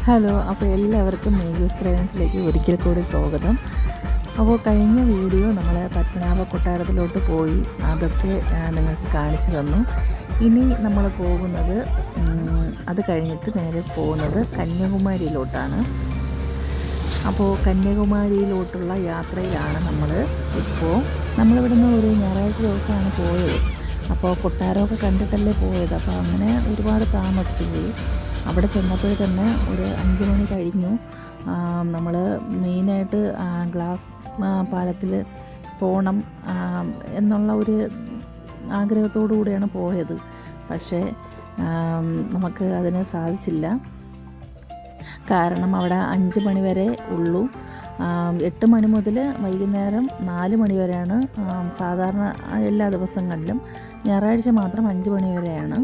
Hello, അപ്പോൾ എല്ലാവർക്കും മേഗൂസ് ക്രയൻസിലേക്ക് ഒരിക്കൽ കൂടി സ്വാഗതം. അപ്പോൾ കഴിഞ്ഞ വീഡിയോ നമ്മൾ പത്മനാഭ കൊട്ടാരത്തിലോട്ട് പോയി, അതൊക്കെ നിങ്ങൾക്ക് കാണിച്ചു തന്നു. ഇനി നമ്മൾ പോകുന്നത്, അത് കഴിഞ്ഞിട്ട് നേരെ പോകുന്നത് കന്യാകുമാരിയിലോട്ടാണ്. അപ്പോൾ കന്യാകുമാരിയിലോട്ടുള്ള യാത്രയിലാണ് ഇപ്പോൾ. നമ്മളിവിടുന്ന് ഒരു ഞായറാഴ്ച ദിവസമാണ് പോയത്. അപ്പോൾ കൊട്ടാരമൊക്കെ കണ്ടിട്ടല്ലേ പോയത്. അപ്പോൾ അങ്ങനെ ഒരുപാട് താമസിച്ചു പോയി. അവിടെ ചെന്നപ്പോൾ തന്നെ ഒരു 5 മണി കഴിഞ്ഞു. നമ്മൾ മെയിനായിട്ട് ഗ്ലാസ് പാലത്തിൽ പോകണം എന്നുള്ള ഒരു ആഗ്രഹത്തോടു കൂടിയാണ് പോയത്. പക്ഷേ നമുക്ക് അതിന് സാധിച്ചില്ല. കാരണം അവിടെ 5 മണി വരെ ഉള്ളൂ. 8 മണി മുതൽ വൈകുന്നേരം 4 മണി വരെയാണ് സാധാരണ എല്ലാ ദിവസങ്ങളിലും. ഞായറാഴ്ച മാത്രം 5 മണി വരെയാണ്.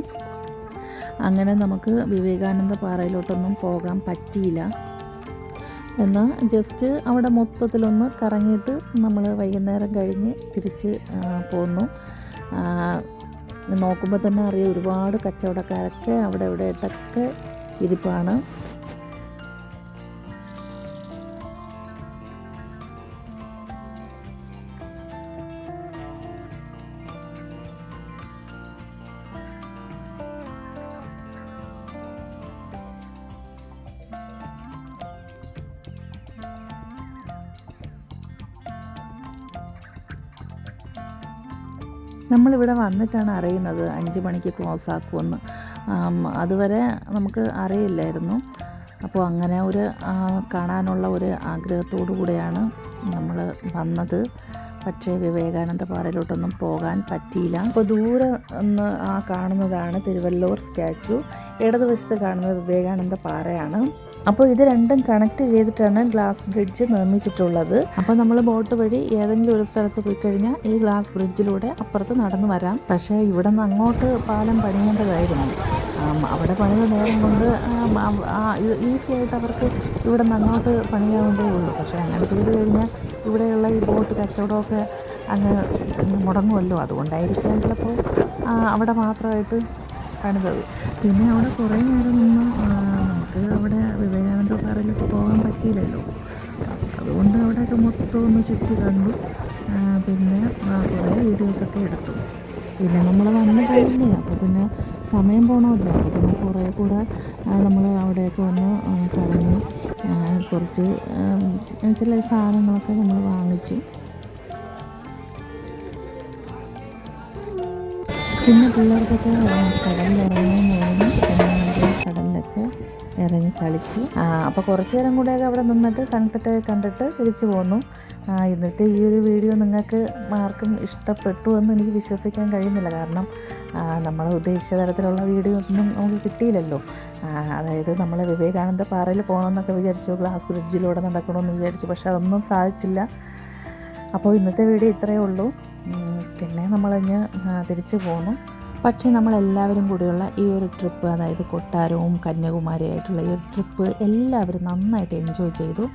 അങ്ങനെ നമുക്ക് വിവേകാനന്ദ പാറയിലോട്ടൊന്നും പോകാൻ പറ്റിയില്ല. എന്നാൽ ജസ്റ്റ് അവിടെ മൊത്തത്തിലൊന്ന് കറങ്ങിയിട്ട് നമ്മൾ വൈകുന്നേരം കഴിഞ്ഞ് തിരിച്ച് പോന്നു. നോക്കുമ്പോൾ തന്നെ അറിയാം, ഒരുപാട് കച്ചവടക്കാരൊക്കെ അവിടെ ഇവിടെയായിട്ടൊക്കെ ഇരിപ്പാണ്. നമ്മളിവിടെ വന്നിട്ടാണ് അറിയുന്നത് 5 മണിക്ക് ക്ലോസ് ആക്കുമെന്ന്. അതുവരെ നമുക്ക് അറിയില്ലായിരുന്നു. അപ്പോൾ അങ്ങനെ ഒരു കാണാനുള്ള ഒരു ആഗ്രഹത്തോടു കൂടെയാണ് നമ്മൾ വന്നത്. പക്ഷേ വിവേകാനന്ദ പാറയിലോട്ടൊന്നും പോകാൻ പറ്റിയില്ല. അപ്പോൾ ദൂരെ ഒന്ന് കാണുന്നതാണ് തിരുവല്ലൂർ സ്റ്റാച്ചു, ഇടതുവശത്ത് കാണുന്നത് വിവേകാനന്ദ പാറയാണ്. അപ്പോൾ ഇത് രണ്ടും കണക്ട് ചെയ്തിട്ടാണ് ഗ്ലാസ് ബ്രിഡ്ജ് നിർമ്മിച്ചിട്ടുള്ളത്. അപ്പോൾ നമ്മൾ ബോട്ട് വഴി ഏതെങ്കിലും ഒരു സ്ഥലത്ത് പോയി കഴിഞ്ഞാൽ ഈ ഗ്ലാസ് ബ്രിഡ്ജിലൂടെ അപ്പുറത്ത് നടന്നു വരാം. പക്ഷേ ഇവിടെ നിന്ന് അങ്ങോട്ട് പാലം പണിയേണ്ടതായിരുന്നു. അവിടെ പണിത നേരം കൊണ്ട് ഈസി ആയിട്ട് അവർക്ക് ഇവിടെ നിന്ന് അങ്ങോട്ട് പണിയാവേണ്ടേ ഉള്ളൂ. പക്ഷേ അങ്ങനെ ചെയ്ത് കഴിഞ്ഞാൽ ഇവിടെയുള്ള ഈ ബോട്ട് കച്ചവടമൊക്കെ അങ്ങ് മുടങ്ങുമല്ലോ. അതുകൊണ്ടായിരിക്കാം ചിലപ്പോൾ അവിടെ മാത്രമായിട്ട് പണിതത്. പിന്നെ അവിടെ കുറേ നേരം നിന്ന് നമുക്ക് അവിടെ വിവേകാനന്ദ പാറയിലൊക്കെ പോകാൻ പറ്റിയില്ലല്ലോ. അതുകൊണ്ട് അവിടെയൊക്കെ മൊത്തം ഒന്ന് ചുറ്റി കണ്ടു. പിന്നെ കുറേ വീഡിയോസൊക്കെ എടുത്തു. പിന്നെ നമ്മൾ വന്നു കഴിഞ്ഞേ, അപ്പോൾ പിന്നെ സമയം പോകണമല്ലോ. അപ്പോൾ പിന്നെ കുറേ കൂടെ നമ്മൾ അവിടെയൊക്കെ വന്ന് കറങ്ങി കുറച്ച് ചില സാധനങ്ങളൊക്കെ നമ്മൾ വാങ്ങിച്ചു. പിന്നെ പിള്ളേർക്കൊക്കെ കടലിലൊക്കെ ഇറങ്ങി കളിച്ചു. അപ്പോൾ കുറച്ച് നേരം കൂടെയൊക്കെ അവിടെ നിന്നിട്ട് സൺസെറ്റൊക്കെ കണ്ടിട്ട് തിരിച്ചു പോന്നു. ഇന്നത്തെ ഈ ഒരു വീഡിയോ നിങ്ങൾക്ക് ആർക്കും ഇഷ്ടപ്പെട്ടു എന്ന് എനിക്ക് വിശ്വസിക്കാൻ കഴിയുന്നില്ല. കാരണം നമ്മൾ ഉദ്ദേശിച്ച തരത്തിലുള്ള വീഡിയോ ഒന്നും നമുക്ക് കിട്ടിയില്ലല്ലോ. അതായത് നമ്മൾ വിവേകാനന്ദ പാറയിൽ പോകണമെന്നൊക്കെ വിചാരിച്ചു, ഗ്ലാസ് ബ്രിഡ്ജിലൂടെ നടക്കണമെന്ന് വിചാരിച്ചു. പക്ഷെ അതൊന്നും സാധിച്ചില്ല. അപ്പോൾ ഇന്നത്തെ വീഡിയോ ഇത്രയേ ഉള്ളൂ. പിന്നെ നമ്മളിഞ്ഞ് തിരിച്ചു പോന്നു. പക്ഷേ നമ്മളെല്ലാവരും കൂടിയുള്ള ഈ ഒരു ട്രിപ്പ്, അതായത് കൊട്ടാരവും കന്യാകുമാരിയായിട്ടുള്ള ഈ ഒരു ട്രിപ്പ് എല്ലാവരും നന്നായിട്ട് എൻജോയ് ചെയ്തു.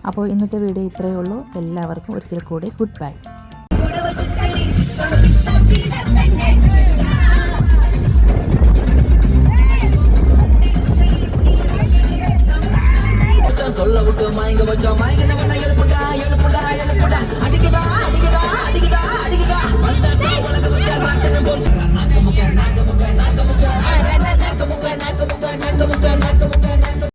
അപ്പോൾ ഇന്നത്തെ വീഡിയോ ഇത്രയേ ഉള്ളൂ. എല്ലാവർക്കും ഒരിക്കൽ കൂടി ഗുഡ് ബൈ. சொல்ல விட்டு மயங்க வச்சோம்